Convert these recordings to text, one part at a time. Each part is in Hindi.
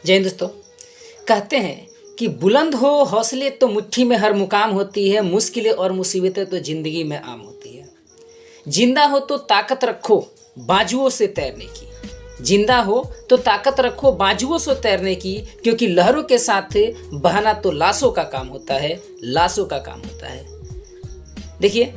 जय हिंद दोस्तों। कहते हैं कि बुलंद हो हौसले तो मुट्ठी में हर मुकाम होती है, मुश्किलें और मुसीबतें तो ज़िंदगी में आम होती है। जिंदा हो तो ताकत रखो बाजुओं से तैरने की, जिंदा हो तो ताकत रखो बाजुओं से तैरने की, क्योंकि लहरों के साथ बहना तो लाशों का काम होता है, लाशों का काम होता है। देखिए,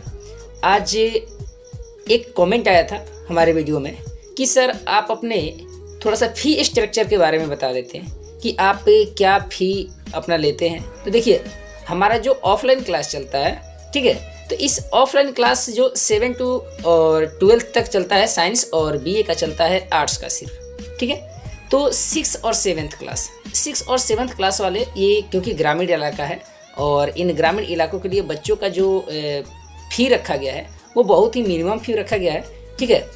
आज एक कमेंट आया था हमारे वीडियो में कि सर आप अपने थोड़ा सा फ़ी स्ट्रक्चर के बारे में बता देते हैं कि आप क्या फ़ी अपना लेते हैं। तो देखिए, हमारा जो ऑफलाइन क्लास चलता है, ठीक है, तो इस ऑफलाइन क्लास जो 7 to और 12 तक चलता है साइंस, और बीए का चलता है आर्ट्स का सिर्फ, ठीक है। तो 6 और 7th क्लास वाले ये क्योंकि ग्रामीण इलाका है और इन ग्रामीण इलाकों के लिए बच्चों का जो फ़ी रखा गया है वो बहुत ही मिनिमम फ़ी रखा गया है, ठीक है।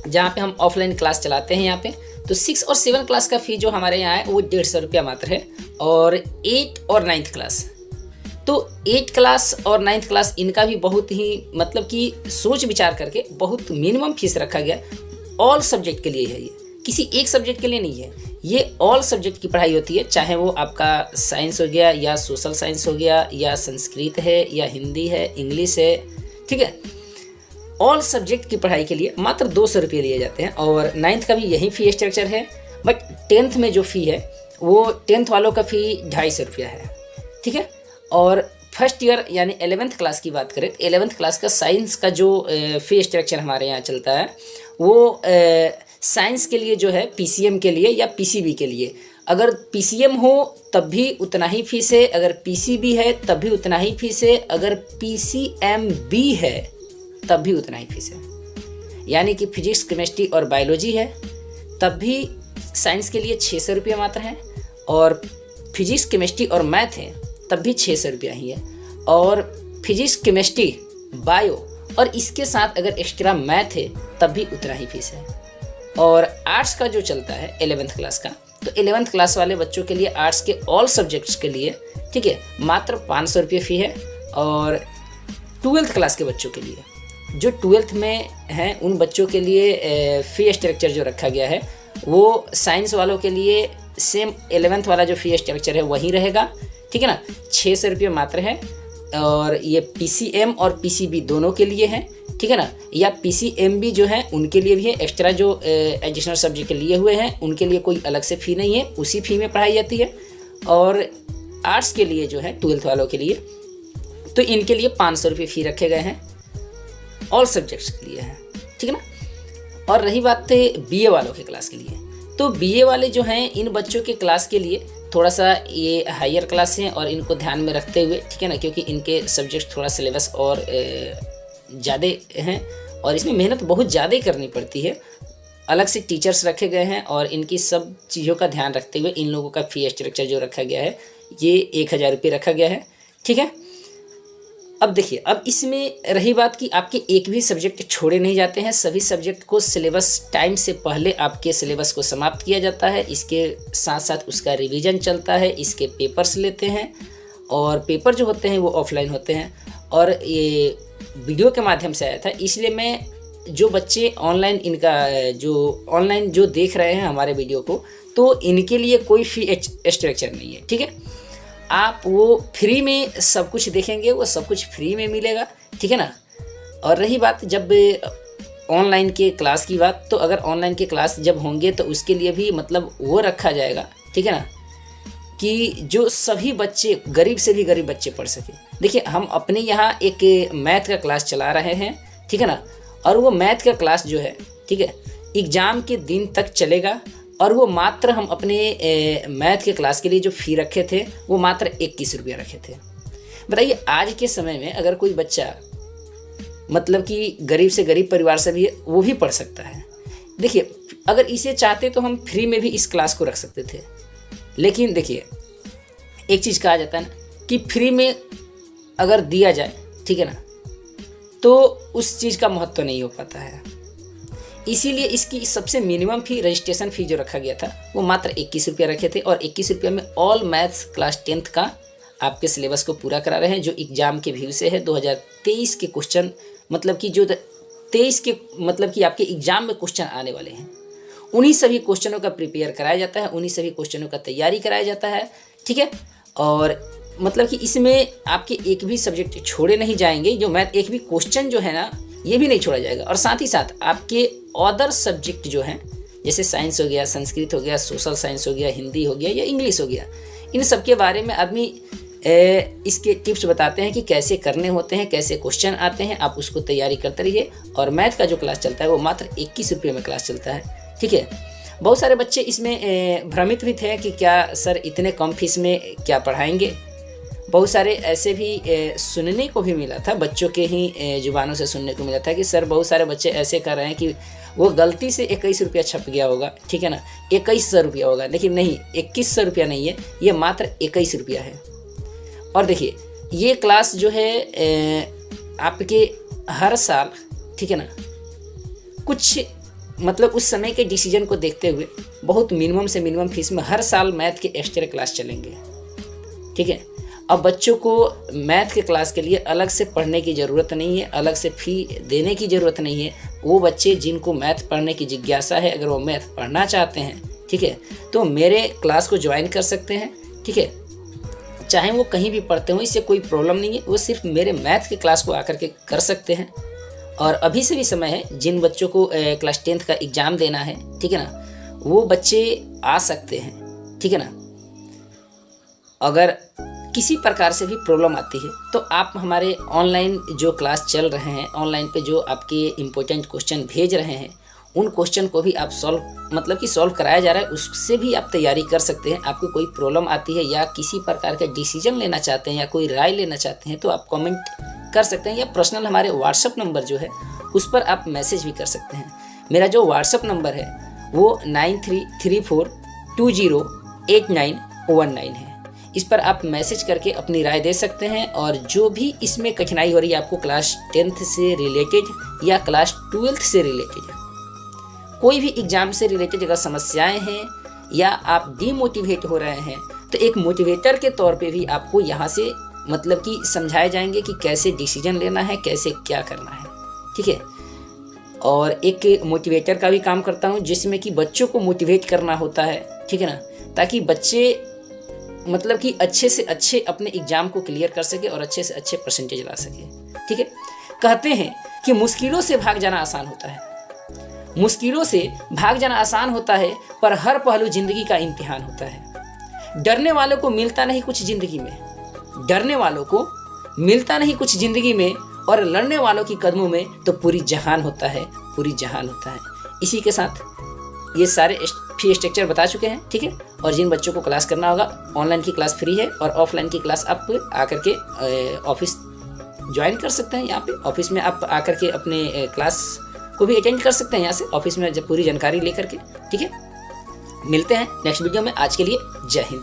जहाँ पे हम ऑफलाइन क्लास चलाते हैं यहाँ पे, तो 6 और 7 क्लास का फ़ी जो हमारे यहाँ है वो 150 रुपया मात्र है। और 8 और 9th क्लास, तो 8 क्लास और 9th क्लास इनका भी बहुत ही मतलब कि सोच विचार करके बहुत मिनिमम फीस रखा गया। ऑल सब्जेक्ट के लिए है, ये किसी एक सब्जेक्ट के लिए नहीं है, ये ऑल सब्जेक्ट की पढ़ाई होती है, चाहे वो आपका साइंस हो गया या सोशल साइंस हो गया या संस्कृत है या हिंदी है, इंग्लिश है, ठीक है। ऑल सब्जेक्ट की पढ़ाई के लिए मात्र 200 रुपये लिए जाते हैं और 9th का भी यही फ़ी स्ट्रक्चर है। बट 10th में जो फ़ी है वो 10th वालों का फ़ी 250 रुपया है, ठीक है। और फर्स्ट ईयर यानी 11th क्लास की बात करें, 11th क्लास का साइंस का जो फ़ी स्ट्रक्चर हमारे यहाँ चलता है वो साइंस के लिए जो है पीसीएम के लिए या पीसीबी के लिए, अगर पीसीएम हो तब भी उतना ही फीस है, अगर पीसीबी है तब भी उतना ही फीस है, अगर पीसीएमबी है तब भी उतना ही फीस है। यानी कि फिजिक्स, केमिस्ट्री और बायोलॉजी है तब भी साइंस के लिए 600 रुपया मात्र है, और फिजिक्स, केमिस्ट्री और मैथ है तब भी 600 रुपया ही है, और फिजिक्स, केमिस्ट्री, बायो और इसके साथ अगर एक्स्ट्रा मैथ है तब भी उतना ही फीस है। और आर्ट्स का जो चलता है 11th क्लास का, तो 11th क्लास वाले बच्चों के लिए आर्ट्स के ऑल सब्जेक्ट्स के लिए, ठीक है, मात्र 500 रुपये फ़ी है। और 12th क्लास के बच्चों के लिए, जो 12th में हैं उन बच्चों के लिए फ़ी स्ट्रक्चर जो रखा गया है वो साइंस वालों के लिए सेम 11th वाला जो फ़ी स्ट्रक्चर है वही रहेगा, ठीक है ना, 600 रुपये मात्र है। और ये पीसीएम और पीसीबी दोनों के लिए है, ठीक है ना, या पीसीएमबी जो है उनके लिए भी है, एक्स्ट्रा जो एडिशनल सब्जेक्ट लिए हुए हैं उनके लिए कोई अलग से फ़ी नहीं है, उसी फ़ी में पढ़ाई जाती है। और आर्ट्स के लिए जो है 12th वालों के लिए, तो इनके लिए 500 रुपये फ़ी रखे गए हैं, ऑल सब्जेक्ट्स के लिए है, ठीक है ना। और रही बात बीए वालों के क्लास के लिए, तो बीए वाले जो हैं इन बच्चों के क्लास के लिए थोड़ा सा ये हायर क्लास हैं और इनको ध्यान में रखते हुए, ठीक है ना, क्योंकि इनके सब्जेक्ट थोड़ा सिलेबस और ज़्यादा हैं और इसमें मेहनत बहुत ज़्यादा करनी पड़ती है। अलग से टीचर्स रखे गए हैं और इनकी सब चीज़ों का ध्यान रखते हुए इन लोगों का फ़ी स्ट्रक्चर जो रखा गया है ये 1000 रुपये रखा गया है, ठीक है। अब देखिए, अब इसमें रही बात कि आपके एक भी सब्जेक्ट छोड़े नहीं जाते हैं, सभी सब्जेक्ट को सिलेबस टाइम से पहले आपके सिलेबस को समाप्त किया जाता है, इसके साथ साथ उसका रिवीजन चलता है, इसके पेपर्स लेते हैं और पेपर जो होते हैं वो ऑफलाइन होते हैं। और ये वीडियो के माध्यम से आया था, इसलिए मैं जो बच्चे ऑनलाइन ऑनलाइन जो देख रहे हैं हमारे वीडियो को, तो इनके लिए कोई फ़ी स्ट्रक्चर नहीं है, ठीक है। आप वो फ्री में सब कुछ देखेंगे, वो सब कुछ फ्री में मिलेगा, ठीक है ना। और रही बात जब ऑनलाइन के क्लास की बात, तो अगर ऑनलाइन के क्लास जब होंगे तो उसके लिए भी मतलब वो रखा जाएगा, ठीक है ना, कि जो सभी बच्चे, गरीब से भी गरीब बच्चे पढ़ सके। देखिए, हम अपने यहाँ एक मैथ का क्लास चला रहे हैं, ठीक है ना, और वो मैथ का क्लास जो है, ठीक है, एग्ज़ाम के दिन तक चलेगा। और वो मात्र हम अपने मैथ के क्लास के लिए जो फ़ी रखे थे वो मात्र 21 रुपया रखे थे। बताइए, आज के समय में अगर कोई बच्चा मतलब कि गरीब से गरीब परिवार से भी है, वो भी पढ़ सकता है। देखिए, अगर इसे चाहते तो हम फ्री में भी इस क्लास को रख सकते थे, लेकिन देखिए एक चीज़ कहा जाता है ना कि फ्री में अगर दिया जाए, ठीक है ना, तो उस चीज़ का महत्व नहीं हो पाता है। इसीलिए इसकी सबसे मिनिमम फ़ी, रजिस्ट्रेशन फ़ी जो रखा गया था वो मात्र 21 रुपया रखे थे, और 21 रुपया में ऑल मैथ्स क्लास 10th का आपके सिलेबस को पूरा करा रहे हैं, जो एग्ज़ाम के व्यू से है। 2023 के क्वेश्चन मतलब कि जो 23 के मतलब कि आपके एग्ज़ाम में क्वेश्चन आने वाले हैं उन्हीं सभी क्वेश्चनों का प्रिपेयर कराया जाता है, उन्हीं सभी क्वेश्चनों का तैयारी कराया जाता है, ठीक है। और मतलब कि इसमें आपके एक भी सब्जेक्ट छोड़े नहीं जाएंगे, जो मैथ एक भी क्वेश्चन जो है ना ये भी नहीं छोड़ा जाएगा। और साथ ही साथ आपके अदर सब्जेक्ट जो हैं, जैसे साइंस हो गया, संस्कृत हो गया, सोशल साइंस हो गया, हिंदी हो गया या इंग्लिश हो गया, इन सब के बारे में आदमी इसके टिप्स बताते हैं कि कैसे करने होते हैं, कैसे क्वेश्चन आते हैं, आप उसको तैयारी करते रहिए। और मैथ का जो क्लास चलता है वो मात्र 21 रुपये में क्लास चलता है, ठीक है। बहुत सारे बच्चे इसमें भ्रमित भी थे कि क्या सर इतने कम फीस में क्या पढ़ाएंगे। बहुत सारे ऐसे भी सुनने को भी मिला था, बच्चों के ही जुबानों से सुनने को मिला था कि सर बहुत सारे बच्चे ऐसे कर रहे हैं कि वो गलती से 21 रुपया छप गया होगा, ठीक है ना, 2100 रुपया होगा। लेकिन नहीं, 2100 रुपया नहीं है, ये मात्र 21 रुपया है। और देखिए ये क्लास जो है आपके हर साल, ठीक है ना, कुछ मतलब उस समय के डिसीजन को देखते हुए बहुत मिनिमम से मिनिमम फीस में हर साल मैथ के एक्स्ट्रा क्लास चलेंगे, ठीक है। अब बच्चों को मैथ के क्लास के लिए अलग से पढ़ने की ज़रूरत नहीं है, अलग से फ़ी देने की ज़रूरत नहीं है। वो बच्चे जिनको मैथ पढ़ने की जिज्ञासा है, अगर वो मैथ पढ़ना चाहते हैं, ठीक है, तो मेरे क्लास को ज्वाइन कर सकते हैं, ठीक है। चाहे वो कहीं भी पढ़ते हो, इससे कोई प्रॉब्लम नहीं है, वो सिर्फ मेरे मैथ के क्लास को आकर के कर सकते हैं। और अभी से भी समय है, जिन बच्चों को क्लास 10th का एग्ज़ाम देना है, ठीक है ना, वो बच्चे आ सकते हैं, ठीक है ना। अगर किसी प्रकार से भी प्रॉब्लम आती है तो आप हमारे ऑनलाइन जो क्लास चल रहे हैं, ऑनलाइन पे जो आपके इम्पोर्टेंट क्वेश्चन भेज रहे हैं, उन क्वेश्चन को भी आप सॉल्व कराया जा रहा है, उससे भी आप तैयारी कर सकते हैं। आपको कोई प्रॉब्लम आती है या किसी प्रकार का डिसीजन लेना चाहते हैं या कोई राय लेना चाहते हैं तो आप कमेंट कर सकते हैं, या पर्सनल हमारे व्हाट्सअप नंबर जो है उस पर आप मैसेज भी कर सकते हैं। मेरा जो व्हाट्सअप नंबर है वो 9334208919 है। इस पर आप मैसेज करके अपनी राय दे सकते हैं। और जो भी इसमें कठिनाई हो रही है आपको क्लास 10th से रिलेटेड या क्लास 12th से रिलेटेड, कोई भी एग्ज़ाम से रिलेटेड अगर समस्याएं हैं या आप डीमोटिवेट हो रहे हैं, तो एक मोटिवेटर के तौर पे भी आपको यहाँ से मतलब कि समझाए जाएंगे कि कैसे डिसीजन लेना है, कैसे क्या करना है, ठीक है। और एक मोटिवेटर का भी काम करता हूँ, जिसमें कि बच्चों को मोटिवेट करना होता है, ठीक है ना, ताकि बच्चे मतलब कि अच्छे से अच्छे अपने एग्ज़ाम को क्लियर कर सके और अच्छे से अच्छे परसेंटेज ला सके, ठीक है। कहते हैं कि मुश्किलों से भाग जाना आसान होता है, मुश्किलों से भाग जाना आसान होता है, पर हर पहलू जिंदगी का इम्तिहान होता है। डरने वालों को मिलता नहीं कुछ जिंदगी में, डरने वालों को मिलता नहीं कुछ जिंदगी में, और लड़ने वालों की कदमों में तो पूरी जहान होता है, पूरी जहान होता है। इसी के साथ ये सारे फी स्ट्रक्चर बता चुके हैं, ठीक है। और जिन बच्चों को क्लास करना होगा, ऑनलाइन की क्लास फ्री है और ऑफलाइन की क्लास आप आकर के ऑफिस ज्वाइन कर सकते हैं। यहाँ पे ऑफिस में आप आकर के अपने क्लास को भी अटेंड कर सकते हैं, यहाँ से ऑफिस में जब पूरी जानकारी लेकर के, ठीक है। मिलते हैं नेक्स्ट वीडियो में। आज के लिए जय हिंद।